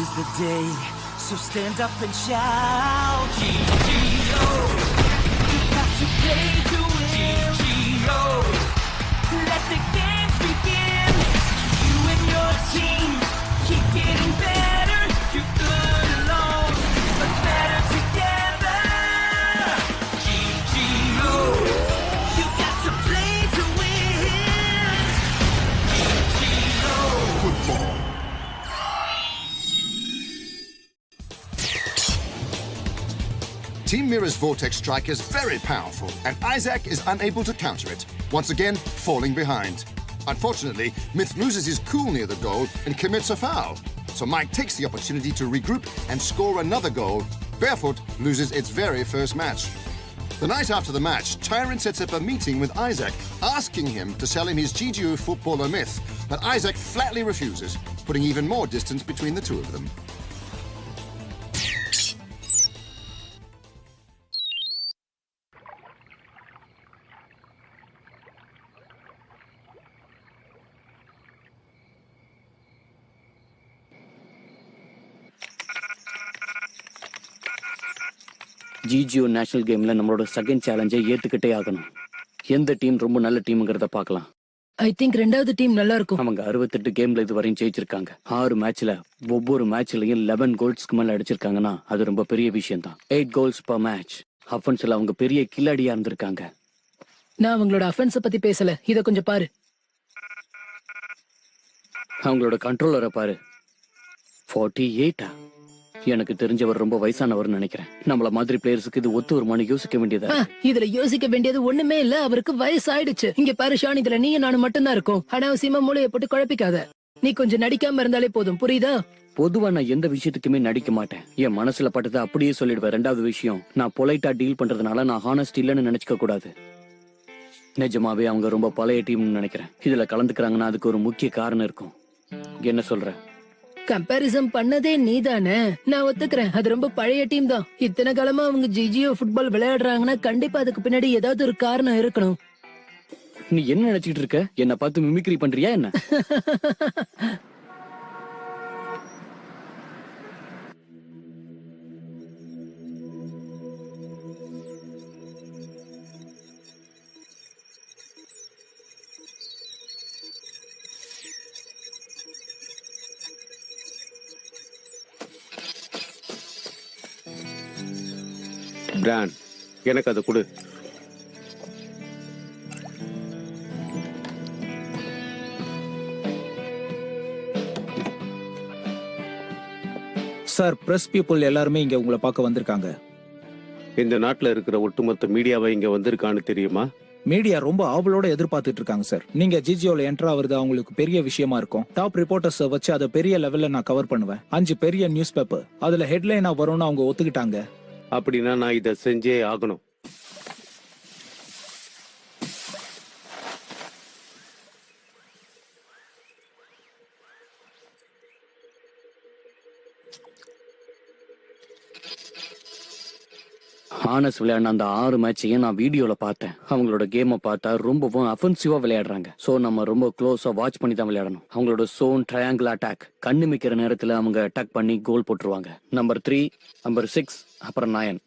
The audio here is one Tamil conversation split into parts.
is the day, so stand up and shout. GGO, you got to play to win. GGO, let the games begin. You and your team keep getting better. You're good alone, but better together. GGO, you got to play to win. GGO, football. Team Mirror's Vortex Strike is very powerful, and Isaac is unable to counter it, once again falling behind. Unfortunately, Myth loses his cool near the goal and commits a foul. So Mike takes the opportunity to regroup and score another goal. Barefoot loses its very first match. The night after the match, Tyrant sets up a meeting with Isaac, asking him to sell him his GGO footballer Myth, but Isaac flatly refuses, putting even more distance between the two of them. GGO national கேம்ல நம்மளோட செகண்ட் சேலஞ்சை ஏத்துக்கிட்டே ஆகணும். எந்த டீம் ரொம்ப நல்ல டீம்ங்கிறத பார்க்கலாம். ஐ திங்க் ரெண்டாவது டீம் நல்லா இருக்கும். அவங்க 68 கேம்ல இதுவரையும் ஜெயிச்சிருக்காங்க. 6 மேட்ச்ல ஒவ்வொரு மேட்ச்லயும் 11 கோல்ஸ்க்கு மேல அடிச்சிருக்காங்கன்னா அது ரொம்ப பெரிய விஷயம் தான். 8 கோல்ஸ் per மேட்ச். அஃபென்ஸ்ல அவங்க பெரிய கில்லாடியா இருந்திருக்காங்க. நான் அவங்களோட அஃபென்ஸ பத்தி பேசல, இத கொஞ்சம் பாரு. அவங்களோட கண்ட்ரோலரை பாரு. 48. எனக்கு தெரிஞ்சவர் ரொம்ப வயசானவர்னு நினைக்கிறேன். நம்மள மாதிரி பிளேயர்ஸுக்கு இது ஒத்து வருமானு யோசிக்க வேண்டியதா? இதுல யோசிக்க வேண்டியது ஒண்ணுமே இல்ல. அவருக்கு வயசு ஆயிடுச்சு. இங்க பாரு ஷான், இதுல நீயும் நானும் மட்டும்தான் இருக்கும். அனாவசியமா மூளையை போட்டு குழப்பிக்காத. நீ கொஞ்சம் நடிக்காம இருந்தாலே போதும், புரியுதா? பொதுவா நான் எந்த விஷயத்துக்குமே நடிக்க மாட்டேன். என் மனசுல பட்டதை அப்படியே சொல்லிடுவேன். ரெண்டாவது விஷயம், நான் பொலைட்டா டீல் பண்றதுனால நான் ஹானஸ்ட் இல்லன்னு நினைச்சுக்க கூடாது. நிஜமாவே அவங்க ரொம்ப பழைய டீம்னு நினைக்கிறேன். இதுல கலந்துக்கிறாங்கன்னா அதுக்கு ஒரு முக்கிய காரணம் இருக்கும். என்ன சொல்ற? கம்பேரிசன் பண்ணதே நீதானே. நான் ஒத்துக்கிறேன், அது ரொம்ப பழைய டீம் தான். இத்தனை காலமா அவங்க ஜிஜிஓ ஃபுட்பால் விளையாடுறாங்கன்னா கண்டிப்பா அதுக்கு பின்னாடி ஏதாவது ஒரு காரணம் இருக்கணும். நீ என்ன நினைச்சிட்டு இருக்க? என்ன பார்த்து மிமிக்ரி பண்றியா என்ன? பிராண்ட், எனக்கு அதை கொடு. சார், பிரஸ் பீப்புள் எல்லாருமே இங்க உங்களை பார்க்க வந்திருக்காங்க. இந்த நாட்டுல இருக்கிற ஒட்டுமொத்த மீடியாவை இங்க வந்திருக்கான்னு தெரியுமா? மீடியா ரொம்ப ஆவலோட எதிர்பார்த்துட்டு இருக்காங்க சார். நீங்க ஜிஜிஓல என்ட்ரா வருது அவங்களுக்கு பெரிய விஷயமா இருக்கும். டாப் ரிப்போர்ட்டர்ஸ் வச்சு அதை பெரிய லெவல்ல நான் கவர் பண்ணுவேன். 5 பெரிய நியூஸ் பேப்பர் அதுல ஹெட்லைனா வரும்னு அவங்க ஒத்துக்கிட்டாங்க. அப்படின்னா நான் இதை செஞ்சே ஆகணும். ஹானஸ் விளையாடின அந்த 6 மேட்சையும் நான் வீடியோல பார்த்தேன். அவங்களோட கேமை பார்த்தா ரொம்பவும் அஃபென்சிவா விளையாடுறாங்க. சோ நம்ம ரொம்ப க்ளோஸா வாட்ச் பண்ணி தான் விளையாடணும். அவங்களோட சோன் ட்ரையாங்கிள் அட்டாக், கண்ணு மிக்கிற நேரத்துல அவங்க அட்டாக் பண்ணி கோல் போட்டுருவாங்க. நம்பர் 3, நம்பர் 6, அப்புறம் 9.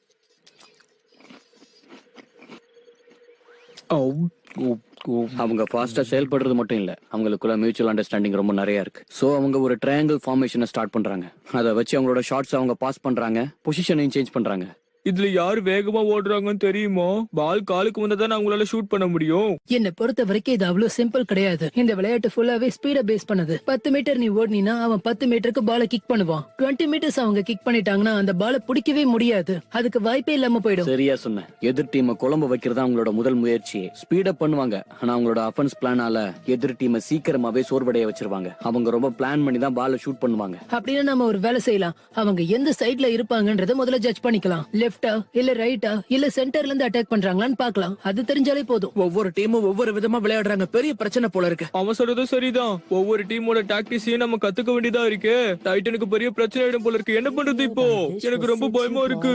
அவங்க ஃபாஸ்டா செயல்படுறது மட்டும் இல்ல, அவங்களுக்குள்ள மியூச்சுவல் அண்டர்ஸ்டாண்டிங் ரொம்ப நிறைய இருக்கு. சோ அவங்க ஒரு ட்ரையாங்கிள் ஃபார்மேஷனை ஸ்டார்ட் பண்றாங்க. அதை வச்சு அவங்களோட ஷாட்ஸ் அவங்க பாஸ் பண்றாங்க, பொசிஷனையும் சேஞ்ச் பண்றாங்க. இதுல யாரு வேகமா ஓடுறாங்கன்னு தெரியுமா? பால் காலுக்கு வந்தா அவங்களால ஷூட் பண்ண முடியும். என்ன பொறுத்த வரைக்கும் இது அவ்வளவு சிம்பிள் கிடையாது. இந்த விளையாட்டு ஃபுல்லாவே ஸ்பீட பேஸ் பண்ணது. 10 மீட்டர் நீ ஓடினா அவன் 10 மீட்டருக்கு பால கிக் பண்ணுவான். 20 மீட்டர்ஸ் அவங்க கிக் பண்ணிட்டாங்கன்னா அந்த பால பிடிக்கவே முடியாது. அதுக்கு வாய்ப்பே இல்லாம போயிடும். சரியா சொன்ன. எதிர் டீமை குழம்பு வைக்கிறதா அவங்களோட முதல் முயற்சி. ஸ்பீடப் பண்ணுவாங்க, ஆனா அவங்களோட அஃபென்ஸ் பிளானால எதிர் டீமை சீக்கிரமாவே சோர்வடைய வச்சிருவாங்க. அவங்க ரொம்ப பிளான் பண்ணி தான் பால ஷூட் பண்ணுவாங்க. அப்படின்னா நம்ம ஒரு வேலை செய்யலாம். அவங்க எந்த சைட்ல இருப்பாங்கன்றத முதல்ல ஜட்ஜ் பண்ணிக்கலாம். லெஃப்டா இல்ல ரைட்டா இல்ல சென்டர்ல இருந்து அட்டாக் பண்றாங்களான்னு பார்க்கலாம். அது தெரிஞ்சாலே போதும். ஒவ்வொரு டீமும் ஒவ்வொரு விதமா விளையாடுறாங்க. பெரிய பிரச்சனை போல இருக்கு. அவன் சொல்றதும் சரிதான். ஒவ்வொரு டீமோட டாக்டிக்ஸையும் நம்ம கத்துக்க வேண்டியதா இருக்கு. டைட்டனுக்கு பெரிய பிரச்சனை ஆயிடும் போல இருக்கு. என்ன பண்றது இப்போ? எனக்கு ரொம்ப பயமா இருக்கு.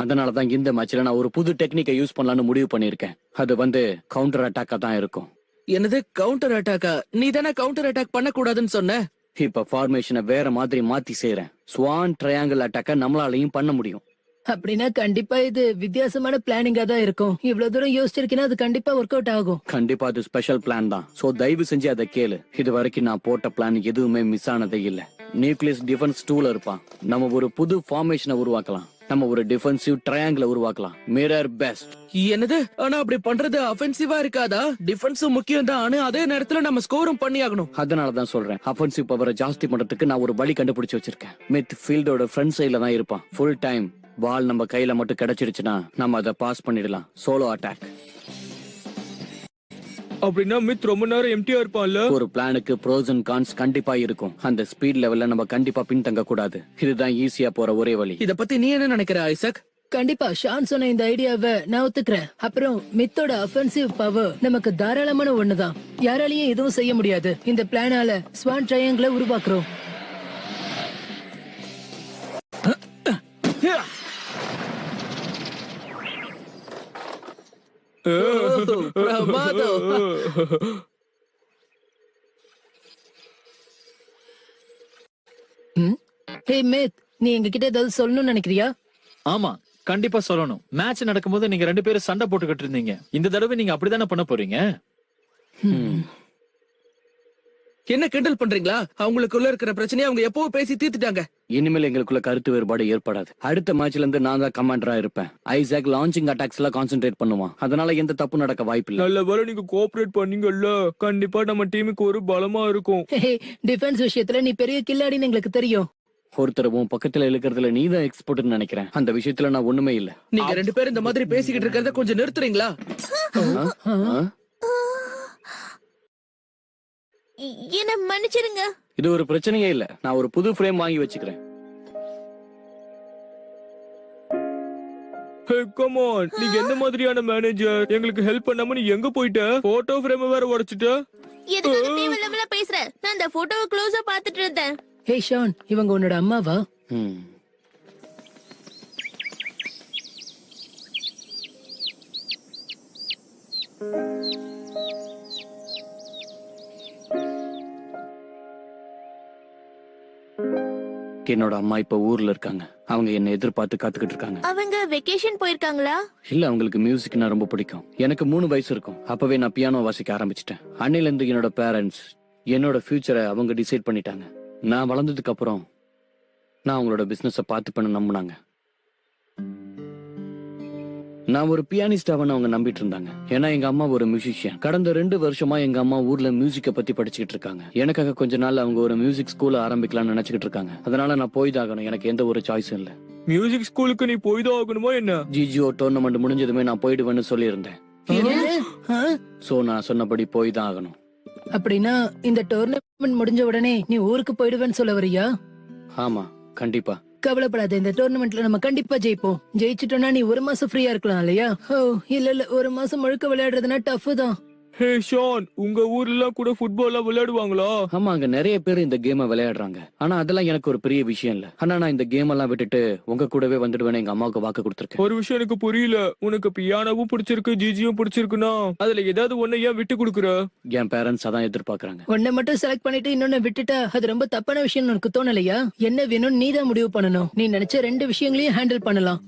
அதனாலதான் இந்த மேட்ச்ல நான் ஒரு புது டெக்னிக்கை யூஸ் பண்ணலாம்னு முடிவு பண்ணிருக்கேன். அது கவுண்டர் அட்டாக்கா தான் இருக்கும். என்னது கவுண்டர் அட்டாக்கா? நீ தானே கவுண்டர் அட்டாக் பண்ண கூடாதுன்னு சொன்ன. இப்ப ஃபார்மேஷனை வேற மாதிரி மாத்தி செய்யறேன். ஸ்வான் ட்ரையாங்கிள் அட்டாக்கை நம்மளாலையும் பண்ண முடியும். அப்படின்னா கண்டிப்பா இது வித்தியாசமான பிளானிங்கா தான் இருக்கும். இவ்வளவு தூரம் யோசிச்சிருக்கீங்கன்னா அது கண்டிப்பா ஒர்க் அவுட் ஆகும். கண்டிப்பா அது ஸ்பெஷல் பிளான் தான். சோ தயவு செஞ்சு அதை கேளு. இது வரைக்கும் நான் போட்ட பிளான் எதுவுமே மிஸ் ஆனதே இல்ல. நியூக்ளியஸ் டிஃபென்ஸ் 2ல இருப்பான். நம்ம ஒரு புது ஃபார்மேஷனை உருவாக்கலாம். நம்ம ஒரு டிஃபென்சிவ் ட்ரையாங்கிள உருவாக்கலாம். Mirror best. என்னது? ஆனா அப்படி பண்றது அஃபென்சிவா இருக்காதா? டிஃபென்ஸும் முக்கியம் தான், ஆனா அதே நேரத்துல நம்ம ஸ்கோரும் பண்ணி ஆகணும். அதனாலதான் சொல்றேன், அஃபென்சிவ் பவரை ஜாஸ்தி பண்றதுக்கு நான் ஒரு வழி கண்டுபிடிச்சு வச்சிருக்கேன். மித் ஃபீல்டோட ஃப்ரண்ட் சைடுல தான் இருப்பான். ஃபுல் டைம் பால் நம்ம கையில மட்டும் கிடைச்சிருச்சுன்னா நம்ம அதை பாஸ் பண்ணிடலாம். Solo attack. அப்படின்னா மித் ரொம்ப நேரம் எம்டியா இருப்பான்ல. ஒரு பிளானுக்கு ப்ரோஸ் அண்ட் கான்ஸ் கண்டிப்பா இருக்கும். அந்த ஸ்பீட் லெவல்ல நம்ம கண்டிப்பா பின்தங்க கூடாது. இதுதான் ஈஸியா போற ஒரே வழி. இத பத்தி நீ என்ன நினைக்கிற ஐசக்? கண்டிப்பா ஷான் சொன்ன இந்த ஐடியாவை நான் ஒத்துக்கிறேன். அப்புறம் மித்தோட அஃபென்சிவ் பவர் நமக்கு தாராளமான ஒண்ணுதான். யாராலையும் எதுவும் செய்ய முடியாது. இந்த பிளானால ஸ்வான் ட்ரையாங்கிள உருவாக்குறோம். பிரமாதம். ஹே மித், நீ எங்ககிட்ட ஏதாவது சொல்லணும்னு நினைக்கிறியா? ஆமா, கண்டிப்பா சொல்லணும். மேட்ச் நடக்கும்போது நீங்க 2 பேரும் சண்டை போட்டுக்கிட்டு இருந்தீங்க. இந்த தடவை நீங்க அப்படிதானே பண்ண போறீங்க? என்ன கிண்டல் பண்றீங்களா? அவங்களுக்குள்ள இருக்கிற பிரச்சனையை அவங்க எப்பவும் பேசி தீர்த்துட்டாங்க. இனிமேல் எங்களுக்குள்ள கருத்து வேறுபாடு ஏற்படாது. அடுத்த மேட்ச்ல இருந்து நான் தான் கமாண்டரா இருப்பேன். ஐசாக் லான்ச்சிங் அட்டாக்ஸ் எல்லாம் கான்சென்ட்ரேட் பண்ணுவான். அதனால எந்த தப்பு நடக்க வாய்ப்பில்லை. நல்ல வேளை நீங்க கோஆபரேட் பண்ணீங்கல்ல. கண்டிப்பா நம்ம டீமுக்கு ஒரு பலமா இருக்கும். டிஃபென்ஸ் விஷயத்துல நீ பெரிய கில்லாடின்னு எங்களுக்கு தெரியும். ஒருத்தரவும் பக்கத்துல இழுக்கிறதுல நீ தான் எக்ஸ்பர்ட்னு நினைக்கிறேன். அந்த விஷயத்துல நான் ஒண்ணுமே இல்ல. நீங்க 2 பேரும் இந்த மாதிரி பேசிக்கிட்டு இருக்கிறத கொஞ்சம் நிறுத்துறீங்களா? என்ன மன்னிச்சிருங்க. இது ஒரு பிரச்சனையே இல்ல. நான் ஒரு புது ஃப்ரேம் வாங்கி வச்சுக்கிறேன். Hey, come on. நீங்க என்ன மாதிரியான மேனேஜர்? எங்களுக்கு ஹெல்ப் பண்ணாம நீ எங்க போயிட்ட? போட்டோ ஃப்ரேம் வேற உடைச்சிட்ட. எதுக்கு தேவையில்லாம பேசுற? நான் அந்த போட்டோவை க்ளோஸா பாத்துட்டு இருந்தேன். ஹே ஷான், இவங்க உன்னோட அம்மாவா? என்னோட அம்மா இப்ப ஊர்ல இருக்காங்க. அவங்க என்ன எதிர்பார்த்து காத்துக்கிட்டு இருக்காங்க. அவங்க வெக்கேஷன் போயிருக்காங்களா? இல்ல, அவங்களுக்கு மியூசிக்னா ரொம்ப பிடிக்கும். எனக்கு 3 வயசு இருக்கும். அப்பவே நான் பியானோ வாசிக்க ஆரம்பிச்சிட்டேன். அன்னையில இருந்து என்னோட பேரண்ட்ஸ் என்னோட ஃபியூச்சரை அவங்க டிசைட் பண்ணிட்டாங்க. நான் வளர்ந்ததுக்கு அப்புறம் நான் அவங்களோட பிசினஸ பார்த்துப்பேன்னு நம்பினாங்க. நான் ஒரு பியானிஸ்டாவன்னு அவங்க நம்பிட்டு இருந்தாங்க. ஏன்னா எங்க அம்மா ஒரு மியூசிஷியன். கடந்த 2 வருஷமா எங்க அம்மா ஊர்ல மியூசிக்க பத்தி படிச்சுக்கிட்டு இருக்காங்க. எனக்காக கொஞ்ச நாள் அவங்க ஒரு மியூசிக் ஸ்கூல ஆரம்பிக்கலாம்னு நினைச்சுக்கிட்டு இருக்காங்க. அதனால நான் போய்தாகணும். எனக்கு எந்த ஒரு சாய்ஸும் இல்ல. மியூசிக் ஸ்கூலுக்கு நீ போய்தான் ஆகணுமா என்ன? ஜிஜிஓ டோர்னமெண்ட் முடிஞ்சதுமே நான் போயிடுவேன்னு சொல்லியிருந்தேன். சோ நான் சொன்னபடி போய் தான் ஆகணும். அப்படின்னா இந்த டோர்னமெண்ட் முடிஞ்ச உடனே நீ ஊருக்கு போயிடுவேன்னு சொல்ல வரியா? ஆமா, கண்டிப்பா. கவலைப்படாத, இந்த டோர்னமெண்ட்ல நம்ம கண்டிப்பா ஜெயிப்போம். ஜெயிச்சிட்டோம்னா நீ 1 மாசம் ஃப்ரீயா இருக்கலாம் இல்லையா? ஓ இல்ல 1 மாசம் முழுக்க விளையாடுறதுனா டஃப் தான். ஹே ஷான், உங்க ஊர்ல கூட ஃபுட்பால் விளையாடுவாங்களா? ஆமா, அங்க நிறைய பேர் இந்த கேமை விளையாடுறாங்க. ஆனா அதெல்லாம் எனக்கு ஒரு பெரிய விஷயம் இல்ல. ஆனா நான் இந்த கேம் எல்லாம் விட்டுட்டு உங்க கூடவே வந்துடுவேன்னு எங்க அம்மாவுக்கு வாக்கு கொடுத்திருக்கேன். ஒரு விஷயம் எனக்கு புரியல. உனக்கு பியானோவும் பிடிச்சிருக்கு, ஜிஜியும் பிடிச்சிருக்குன்னா அதுல ஏதாவது ஒண்ணு ஏன் விட்டு கொடுக்குற? என் பேரண்ட்ஸ் அதான் எதிர்பார்க்கறாங்க. ஒன்ன மட்டும் செலக்ட் பண்ணிட்டு இன்னொன்னு விட்டுட்டா அது ரொம்ப தப்பான விஷயம் உனக்கு தோணலையா? என்ன வேணும் நீ தான் முடிவு பண்ணணும். நீ நினைச்ச 2 விஷயங்களையும் ஹேண்டில் பண்ணலாம்.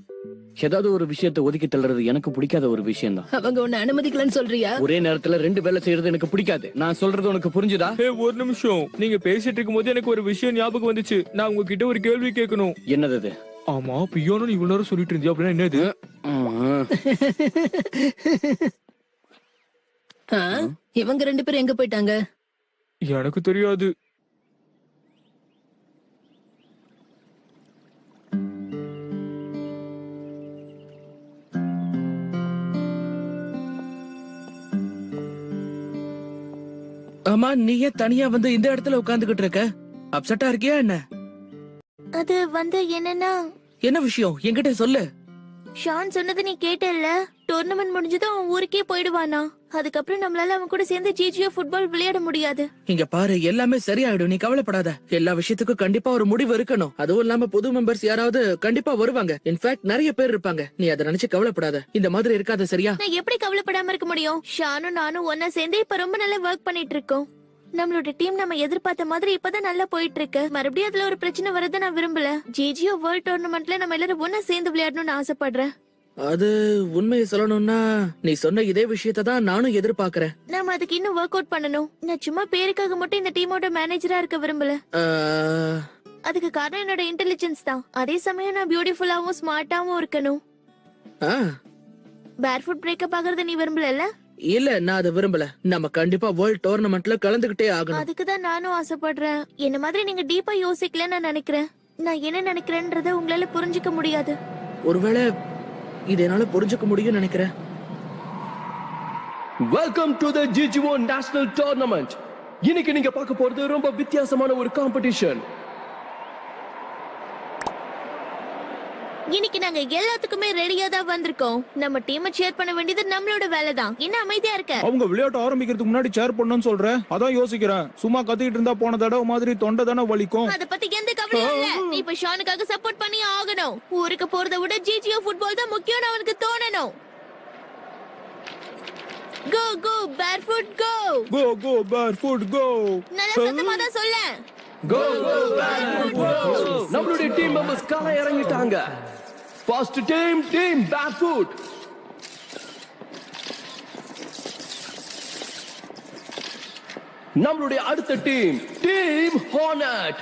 ஏதாவது ஒரு விஷயத்தை ஒதுக்கி தள்ளுறது எனக்கு பிடிக்காத ஒரு விஷயம் தான். அவங்க உன்னை அனுமதிக்கலன்னு சொல்றியா? ஒரே நேரத்துல 2 வேலை செய்யறது எனக்கு பிடிக்காது. நான் சொல்றது உனக்கு புரிஞ்சுதா? ஹே, ஒரு நிமிஷம். நீங்க பேசிட்டு இருக்கும் போது எனக்கு ஒரு விஷயம் ஞாபகம் வந்துச்சு. நான் உங்ககிட்ட ஒரு கேள்வி கேட்கணும். என்னது அது? ஆமா, பியானோ நீ இவ்வளவு நேரம் சொல்லிட்டு இருந்தியா? அப்படின்னா என்னது? இவங்க 2 பேரும் எங்க போயிட்டாங்க? எனக்கு தெரியாது. ஆமா, நீ ஏன் தனியா வந்து இந்த இடத்துல உட்கார்ந்துகிட்டு இருக்க? அப்செட்டா இருக்கியா என்ன? அது என்னன்னா, என்ன விஷயம் என்கிட்ட சொல்லு. ஷான் சொன்னது நீ கேட்டல்ல? டோர்னமெண்ட் முடிஞ்சதும் அவன் ஊருக்கே போயிடுவானா? அதுக்கப்புறம் நம்மளால அவன் கூட சேர்ந்து ஜிஜியோ ஃபுட்பால் விளையாட முடியாது. இங்க பாரு, எல்லாமே சரியாயிடும், நீ கவலைப்படாத. எல்லா விஷயத்துக்கும் கண்டிப்பா ஒரு முடிவு இருக்கணும். அதுவும் இல்லாம புது மெம்பர்ஸ் யாராவது கண்டிப்பா வருவாங்க. இன்ஃபேக்ட் நிறைய பேர் இருப்பாங்க. நீ அதை நினைச்சு கவலைப்படாத. இந்த மாதிரி இருக்காத, சரியா? நான் எப்படி கவலைப்படாம இருக்க முடியும்? ஷானும் நானும் ஒன்னா சேர்ந்து இப்ப ரொம்ப நல்லா ஒர்க் பண்ணிட்டு இருக்கோம். நம்மளோட டீம் நம்ம எதிர்பார்த்த மாதிரி இப்பதான் நல்லா போயிட்டு இருக்கு. மறுபடியும் அதுல ஒரு பிரச்சனை வரத நான் விரும்பல. ஜிஜியோ வேர்ல்ட் டோர்னமெண்ட்ல நம்ம எல்லாரும் ஒன்னா சேர்ந்து விளையாடணும்னு ஆசைப்படுறேன். அது உண்மையை சொல்லணும்னா நீ சொன்ன இதே விஷயத்தை தான் நானும் எதிர்பார்க்கறேன். நாம அதுக்கு இன்னும் ஒர்க் அவுட் பண்ணணும். நான் சும்மா பேருக்காக மட்டும் இந்த டீமோட மேனேஜரா இருக்க விரும்பல. அதுக்கு காரணம் என்னோட இன்டெலிஜென்ஸ் தான். அதே சமயம் நான் பியூட்டிஃபுல்லாவும் ஸ்மார்ட்டாவும் இருக்கணும். பேர்ஃபுட் பிரேக்கப் ஆகுறத நீ விரும்பல? இல்ல, நான் அதை விரும்பல. நம்ம கண்டிப்பா வேர்ல்ட் டோர்னமெண்ட்ல கலந்துகிட்டே ஆகணும். அதுக்கு தான் நானும் ஆசைப்படுறேன். என்ன மாதிரி நீங்க டீப்பா யோசிக்கலன்னு நான் நினைக்கிறேன். நான் என்ன நினைக்கிறேன்றத உங்களால புரிஞ்சுக்க முடியாது. ஒருவேளை இது என்னால புரிஞ்சுக்க முடியும் நினைக்கிறேன். Welcome to the ஜிஜிஓ national tournament. இன்னைக்கு நீங்க பார்க்க போறது ரொம்ப வித்தியாசமான ஒரு காம்படிஷன். இன்னைக்கு நாங்க எல்லாத்துக்குமே ரெடியா தான் வந்திருக்கோம். நம்ம டீமை சேர் பண்ண வேண்டியது நம்மளோட வேலை தான். என்ன அமைதியா இருக்க? அவங்க விளையாட்டு ஆரம்பிக்கிறதுக்கு முன்னாடி சேர் பண்ணணும்னு சொல்றேன். அதான் யோசிக்கிறேன். சும்மா கத்திக்கிட்டு இருந்தா போன தடவை மாதிரி தொண்டை தானே வலிக்கும். அத பத்தி எந்த கவலையும் இல்ல. நீ இப்ப ஷானுக்காக சப்போர்ட் பண்ணி ஆகணும். ஊருக்கு போறத விட ஜிஜிஓ ஃபுட்பால் தான் முக்கியம்னு அவனுக்கு தோணணும். கோ கோ பேர்ஃபுட் கோ. கோ கோ பேர்ஃபுட் கோ. நல்ல சத்தமா தான் சொல்ல. கோ கோ பேர்ஃபுட் கோ. நம்மளுடைய டீம் மெம்பர்ஸ் காலை இறங்கிட்டாங்க. First team barefoot. நம்மளுடைய அடுத்த டீம் ஹார்னட்.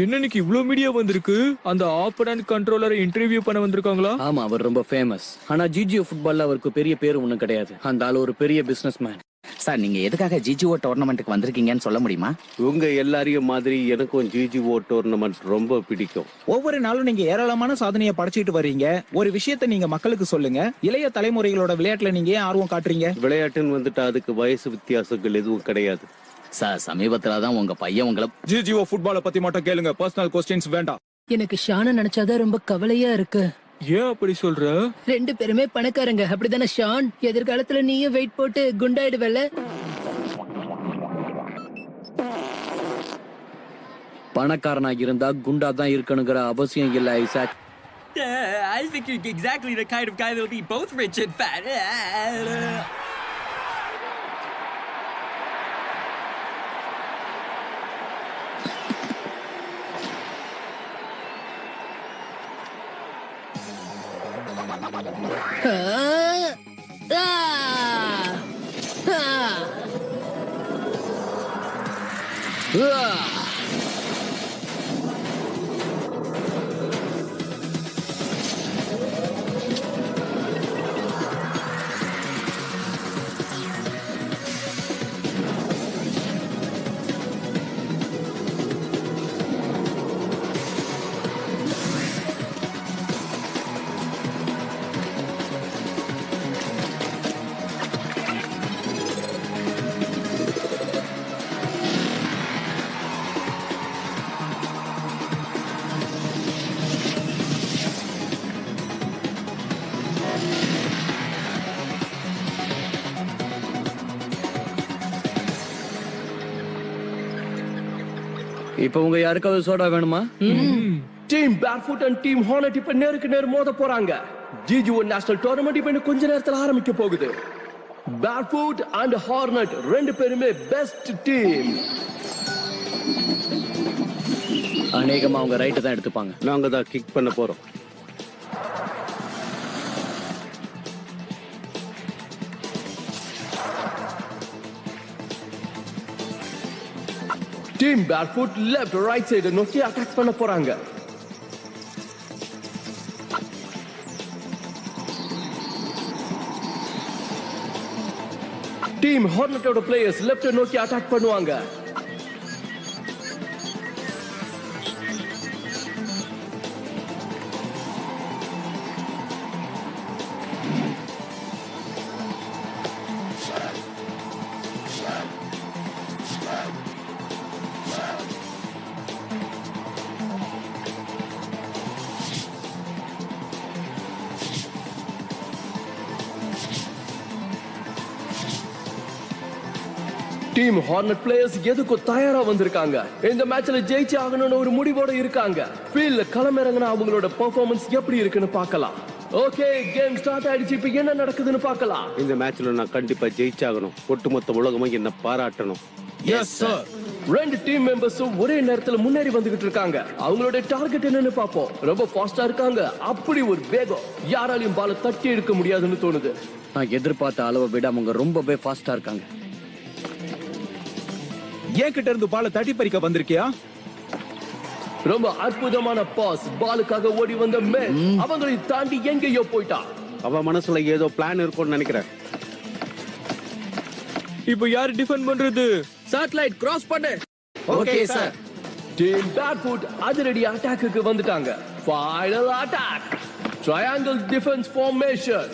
என்ன இன்னைக்கு இவ்ளோ மீடியா வந்திருக்கு? அந்த ஆப்பனன்ட் கண்ட்ரோலரை இன்டர்வியூ பண்ண வந்திருக்காங்களா? ஆமா, அவர் ரொம்ப ஃபேமஸ். ஆனா ஜிஜிஓ ஃபுட்பால்ல அவருக்கு பெரிய பேர் ஒண்ணும் கிடையாது. அந்த ஆள் ஒரு பெரிய பிசினஸ் மேன். சார், நீங்க எதுக்காக ஜிஜிஓ டோர்னமெண்ட்டுக்கு வந்திருக்கீங்கன்னு சொல்ல முடியுமா? உங்க எல்லாரையும் மாதிரி எனக்கும் ஜிஜிஓ டோர்னமெண்ட் ரொம்ப பிடிக்கும். ஒவ்வொரு நாளும் நீங்க ஏராளமான சாதனையை படைச்சிட்டு வர்றீங்க. ஒரு விஷயத்தை நீங்க மக்களுக்கு சொல்லுங்க. இளைய தலைமுறைகளோட விளையாட்டுல நீங்க ஏன் ஆர்வம் காட்டுறீங்க? விளையாட்டுன்னு வந்துட்டு அதுக்கு வயசு வித்தியாசங்கள் எதுவும் கிடையாது. சார், சமீபத்துல தான் உங்க பையன் உங்களை ஜிஜிஓ ஃபுட்பாலை பத்தி மட்டும் கேளுங்க. பர்சனல் क्वेश्चंस வேண்டாம். எனக்கு ஷானை நினைச்சாதான் ரொம்ப கவலையா இருக்கு. ஏன் அப்படி சொல்ற? ரெண்டு பேருமே பணக்காரங்க, அப்படிதானே ஷான்? எதிர்காலத்துல நீயும் வெயிட் போட்டு குண்டாயிடுவல. பணக்காரனாக இருந்தா குண்டா தான் இருக்கணுங்கிற அவசியம் இல்ல Isaac. I think you're exactly the kind of guy that'll be both rich and fat. இப்ப உங்க யாருக்காவது சோடா வேணுமா? Team barefoot and team hornet இப்ப நேருக்கு நேர் மோத போறாங்க. ஜிஜிஓ நேஷனல் டோர்னமெண்ட் இப்ப இன்னும் கொஞ்ச நேரத்துல ஆரம்பிக்க போகுது. பேர்ஃபுட் அண்ட் ஹார்னட் ரெண்டு பேருமே பெஸ்ட் டீம். அநேகமா அவங்க ரைட் தான் எடுத்துப்பாங்க. நாங்க தான் கிக் பண்ண போறோம். Team barefoot left right side நோக்கி அட்டாக் பண்ண போறாங்க. டீம் ஹார்னட்டோட பிளேயர்ஸ் லெஃப்ட் நோக்கி அட்டாக் பண்ணுவாங்க. டீம் ஹார்னட் பிளேயர்ஸ் எதுக்கும் தயாரா வந்திருக்காங்க. இந்த மேட்ச்ல ஜெயிச்சு ஆகணும்னு ஒரு முடிவோட இருக்காங்க. ஃபீல்ட்ல களமிறங்கினா அவங்களோட பெர்ஃபார்மன்ஸ் எப்படி இருக்குன்னு பார்க்கலாம். ஓகே, கேம் ஸ்டார்ட் ஆயிடுச்சு. இப்போ என்ன நடக்குதுன்னு பார்க்கலாம். இந்த மேட்ச்ல நான் கண்டிப்பா ஜெயிச்சாகணும். ஒட்டுமொத்த உலகமும் என்ன பாராட்டணும். Yes sir. ரெண்டு டீம் மெம்பர்ஸும் ஒரே நேரத்துல முன்னேறி வந்துகிட்டு இருக்காங்க. அவங்களோட டார்கெட் என்னன்னு பாப்போம். ரொம்ப ஃபாஸ்டா இருக்காங்க. அப்படி ஒரு வேகம் யாராலையும் பால தட்டி எடுக்க முடியாதுன்னு தோணுது. நான் எதிர்பார்த்த அளவை விட அவங்க ரொம்பவே ஃபாஸ்டா இருக்காங்க. ஏன் கிட்ட இருந்து பால தட்டி பறிக்க வந்திருக்கியா? ரொம்ப அற்புதமான பாஸ். பாலுக்காக ஓடி வந்த மேன் அவங்களை தாண்டி எங்கேயோ போயிட்டா. அவ மனசுல ஏதோ பிளான் இருக்கும்னு நினைக்கிறேன். இப்போ யார் டிஃபெண்ட் பண்றது? சாட்டலைட் கிராஸ் பண்ணு. Okay sir. டீம் பேட்ஃபுட் அதிரடி அட்டாக்குக்கு வந்துட்டாங்க. Final attack. Triangle defence formation.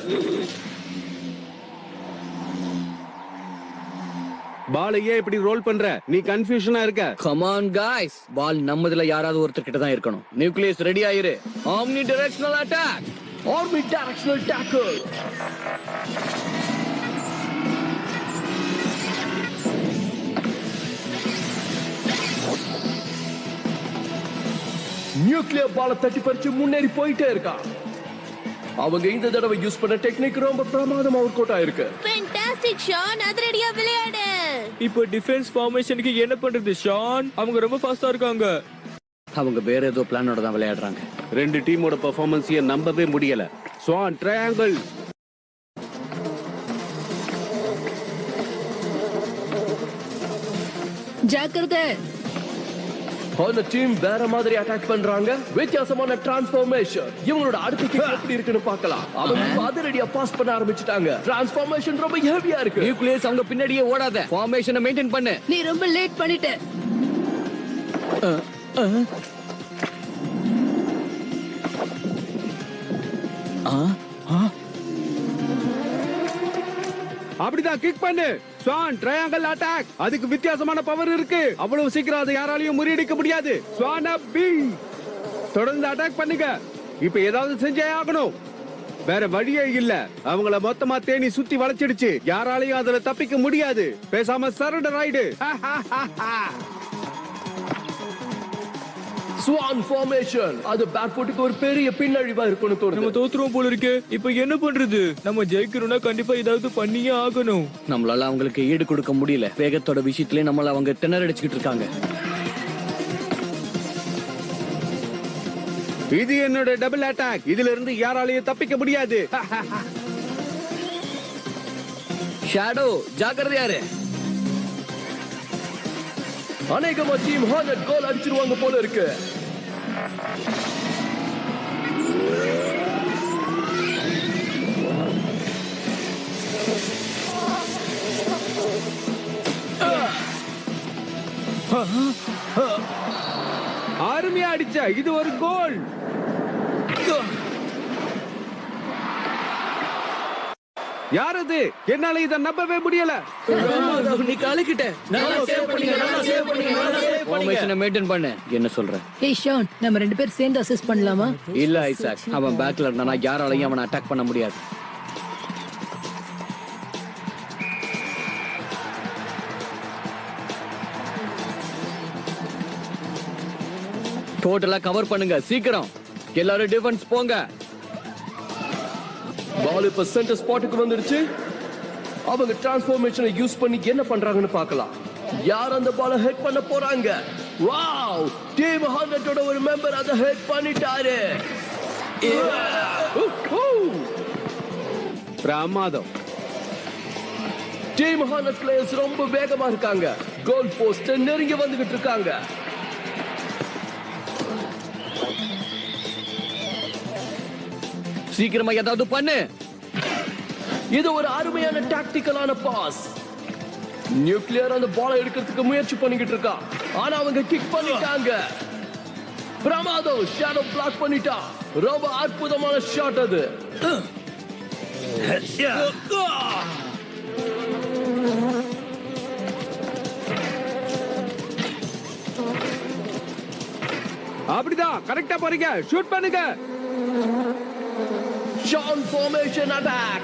பாலையே இப்படி ரோல் பண்ற? நீ கன்ஃபியூஷனா இருக்க. கம் ஆன் गाइस, பால் நம்மதுல யாராவது ஒருத்தர் கிட்ட தான் இருக்கணும். நியூக்ளியஸ் ரெடி ஆயிரு. Omni directional attack. Army directional tackle. Nuclear பால தட்டி பறிச்சு முன்னேறி போயிட்டே இருக்கா. அவங்க இந்த தடவை யூஸ் பண்ண டெக்னிக் ரொம்ப பிரமாதமா ஒர்க் அவுட் ஆயிருக்கு. ஃபேண்டாஸ்டிக் ஷான், அதிரடியா விளையாடு. இப்போ டிஃபென்ஸ் ஃபார்மேஷனுக்கு என்ன பண்றது ஷான்? அவங்க ரொம்ப ஃபாஸ்டா இருக்காங்க. அவங்க வேற ஏதோ பிளானோட தான் விளையாடுறாங்க. ரெண்டு டீமோட பெர்ஃபார்மன்ஸையே நம்பவே முடியல. Swan triangle. ஜாக்கிரதை. அந்த டீம் வேற மாதிரி அட்டாக் பண்றாங்க. வித்தியாசமான டிரான்ஸ்ஃபார்மேஷன். இவங்களோட அடுத்த கிக் எப்படி இருக்குன்னு பார்க்கலாம். அவங்க அதிரடியா பாஸ் பண்ண ஆரம்பிச்சிட்டாங்க. டிரான்ஸ்ஃபார்மேஷன் ரொம்ப ஹெவியா இருக்கு. நியூக்ளியஸ் அவங்க பின்னாடியே ஓடாத. ஃபார்மேஷனை மெயின்டைன் பண்ணு. நீ ரொம்ப லேட் பண்ணிட்ட. அப்படிதான் கிக் பண்ணு. Swan triangle attack. அதுக்கு வித்தியாசமான பவர் இருக்கு. அவ்வளவு சீக்கிரம் அதை யாராலையும் முறியடிக்க முடியாது. ஸ்வான் அப் பி. தொடர்ந்து அட்டாக் பண்ணுங்க. இப்ப ஏதாவது செஞ்சே ஆகணும். வேற வழியே இல்ல. அவங்கள மொத்தமா தேனி சுத்தி வளைச்சிடுச்சு. யாராலையும் அதுல தப்பிக்க முடியாது. பேசாம சரண்டர் ஆயிடு. Swan formation. அது பேட்ஃபுட்டுக்கு ஒரு பெரிய பின்னழிவா இருக்கும்னு தோணுது. நம்ம தோத்துறோம் போல இருக்கு. இப்போ என்ன பண்றது? நம்ம ஜெயிக்கணும்னா கண்டிப்பா ஏதாவது பண்ணியே ஆகணும். நம்மளால அவங்களுக்கு ஈடு கொடுக்க முடியல. வேகத்தோட விஷயத்திலே நம்மள அவங்க திணறடிச்சுக்கிட்டு இருக்காங்க. இது என்னோட டபுள் அட்டாக். இதுல இருந்து யாராலையும் தப்பிக்க முடியாது. ஷேடோ ஜாக்கிரதையா இரு. அநேகமா டீம் ஹார்னட் கோல் அடிச்சிருவாங்க போல இருக்கு. அருமையா அடிச்ச. இது ஒரு கோல். யார் அது? என்னால இத நம்பவே முடியல. நீ கலக்கிட்ட. ஃபார்மேஷனை மெயின்டைன் பண்ணு. என்ன சொல்ற? ஏய் ஷான், நம்ம ரெண்டு பேர் சேர்ந்து அசிஸ்ட் பண்ணலாமா? இல்ல ஐசாக், அவன் பேக்ல இருந்தானா யாராலையும் அவனை அட்டாக் பண்ண முடியாது. டோட்டலா கவர் பண்ணுங்க சீக்கிரம். எல்லாரும் டிஃபென்ஸ் போங்க. பால் இப்ப சென்டர் ஸ்பாட்டுக்கு வந்துருச்சு. அவங்க டிரான்ஸ்ஃபார்மேஷனை யூஸ் பண்ணி என்ன பண்றாங்கன்னு பார்க்கலாம். யார் அந்த பாலை ஹெட் பண்ண போறாங்க? வாவ்! டீம் ஹார்னட்டோட ஒரு மெம்பர் அதை ஹெட் பண்ணிட்டாரு. பிரமாதம். டீம் ஹார்னட் பிளேயர்ஸ் ரொம்ப வேகமா இருக்காங்க. கோல் போஸ்ட் நெருங்கி வந்துகிட்டு இருக்காங்க. சீக்கிரமா ஏதாவது பண்ணு. இது ஒரு அருமையான டாக்டிக்கலான பாஸ். நியூக்ளியர் அந்த பாலை எடுக்கிறதுக்கு முயற்சி பண்ணிக்கிட்டு இருக்கா. ஆனா அவங்க கிக் பண்ணிட்டாங்க. பிரமாதம். ஷேடோ பிளாக் பண்ணிட்டா. ரொம்ப அற்புதமான ஷாட் அது. அப்படிதான் கரெக்டா போறீங்க. ஷூட் பண்ணுங்க. Sean formation attack.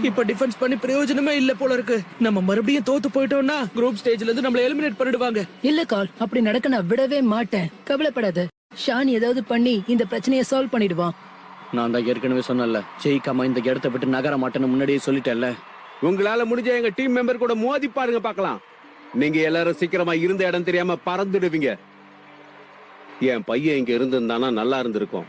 இப்ப டிஃபென்ஸ் பண்ணி பிரயோஜனமே இல்ல போல இருக்கு. நம்ம மறுபடியும் தோத்து போயிட்டோம்னா குரூப் ஸ்டேஜ்ல இருந்து நம்மள எலிமினேட் பண்ணிடுவாங்க. இல்ல கால், அப்படி நடக்க நான் விடவே மாட்டேன். கவலைப்படாத, ஷான் ஏதாவது பண்ணி இந்த பிரச்சனையை சால்வ் பண்ணிடுவான். நான் தான் ஏற்கனவே சொன்னல, ஜெயிக்காம இந்த இடத்த விட்டு நகர மாட்டேன்னு முன்னாடியே சொல்லிட்டேன்ல. உங்களால முடிஞ்ச எங்க டீம் மெம்பர் கூட மோதி பாருங்க பார்க்கலாம். நீங்க எல்லாரும் சீக்கிரமா இருந்த இடம் தெரியாம பறந்துடுவீங்க. என் பையன் இங்க இருந்திருந்தானா நல்லா இருந்திருக்கும்.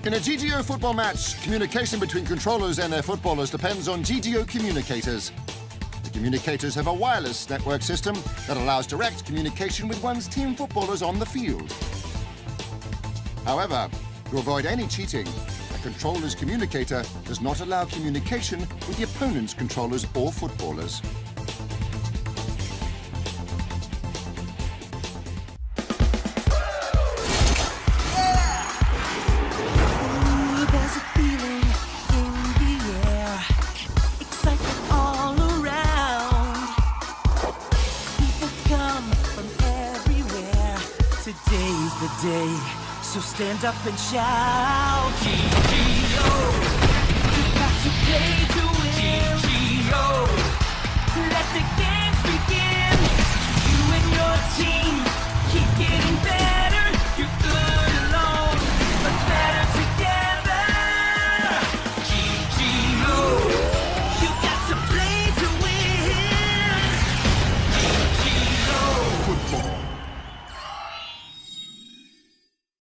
In a GGO football match, communication between controllers and their footballers depends on GGO communicators. The communicators have a wireless network system that allows direct communication with one's team footballers on the field. However, to avoid any cheating, a controller's communicator does not allow communication with the opponent's controllers or footballers. Ooh, there's a feeling in the air, excitement all around. People come from everywhere. Today's the day, so stand up and shout.